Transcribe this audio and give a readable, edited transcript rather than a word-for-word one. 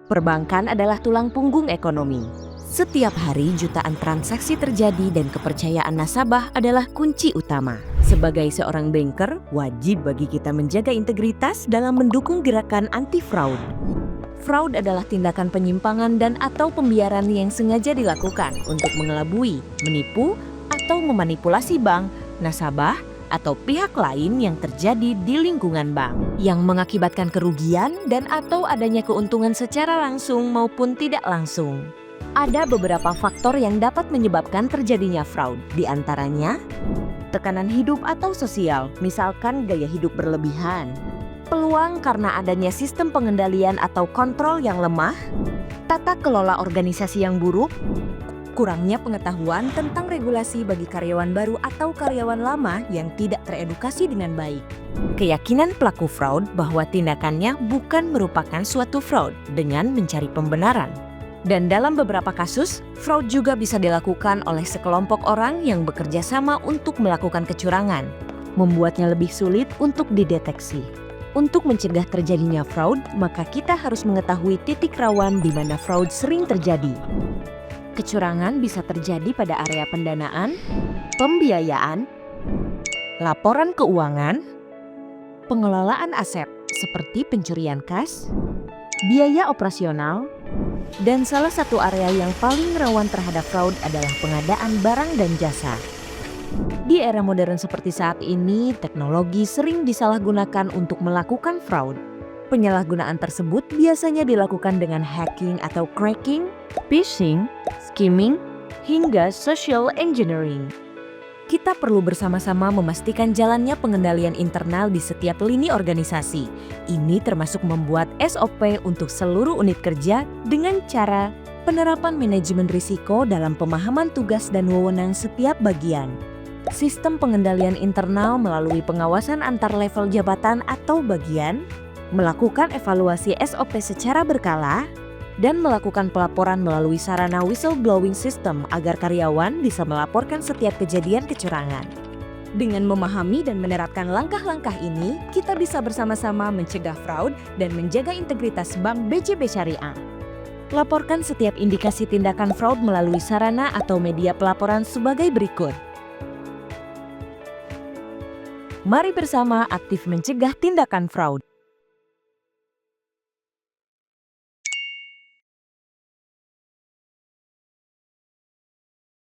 Perbankan adalah tulang punggung ekonomi. Setiap hari jutaan transaksi terjadi dan kepercayaan nasabah adalah kunci utama. Sebagai seorang banker, wajib bagi kita menjaga integritas dalam mendukung gerakan anti-fraud. Fraud adalah tindakan penyimpangan dan atau pembiaran yang sengaja dilakukan untuk mengelabui, menipu, atau memanipulasi bank, nasabah, atau pihak lain yang terjadi di lingkungan bank, yang mengakibatkan kerugian dan atau adanya keuntungan secara langsung maupun tidak langsung. Ada beberapa faktor yang dapat menyebabkan terjadinya fraud, di antaranya tekanan hidup atau sosial, misalkan gaya hidup berlebihan, peluang karena adanya sistem pengendalian atau kontrol yang lemah, tata kelola organisasi yang buruk, kurangnya pengetahuan tentang regulasi bagi karyawan baru atau karyawan lama yang tidak teredukasi dengan baik. Keyakinan pelaku fraud bahwa tindakannya bukan merupakan suatu fraud dengan mencari pembenaran. Dan dalam beberapa kasus, fraud juga bisa dilakukan oleh sekelompok orang yang bekerja sama untuk melakukan kecurangan, membuatnya lebih sulit untuk dideteksi. Untuk mencegah terjadinya fraud, maka kita harus mengetahui titik rawan di mana fraud sering terjadi. Kecurangan bisa terjadi pada area pendanaan, pembiayaan, laporan keuangan, pengelolaan aset seperti pencurian kas, biaya operasional, dan salah satu area yang paling rawan terhadap fraud adalah pengadaan barang dan jasa. Di era modern seperti saat ini, teknologi sering disalahgunakan untuk melakukan fraud. Penyalahgunaan tersebut biasanya dilakukan dengan hacking atau cracking, phishing, skimming, hingga social engineering. Kita perlu bersama-sama memastikan jalannya pengendalian internal di setiap lini organisasi. Ini termasuk membuat SOP untuk seluruh unit kerja dengan cara penerapan manajemen risiko dalam pemahaman tugas dan wewenang setiap bagian. Sistem pengendalian internal melalui pengawasan antar level jabatan atau bagian, melakukan evaluasi SOP secara berkala, dan melakukan pelaporan melalui sarana whistleblowing system agar karyawan bisa melaporkan setiap kejadian kecurangan. Dengan memahami dan menerapkan langkah-langkah ini, kita bisa bersama-sama mencegah fraud dan menjaga integritas Bank BJB Syariah. Laporkan setiap indikasi tindakan fraud melalui sarana atau media pelaporan sebagai berikut. Mari bersama aktif mencegah tindakan fraud.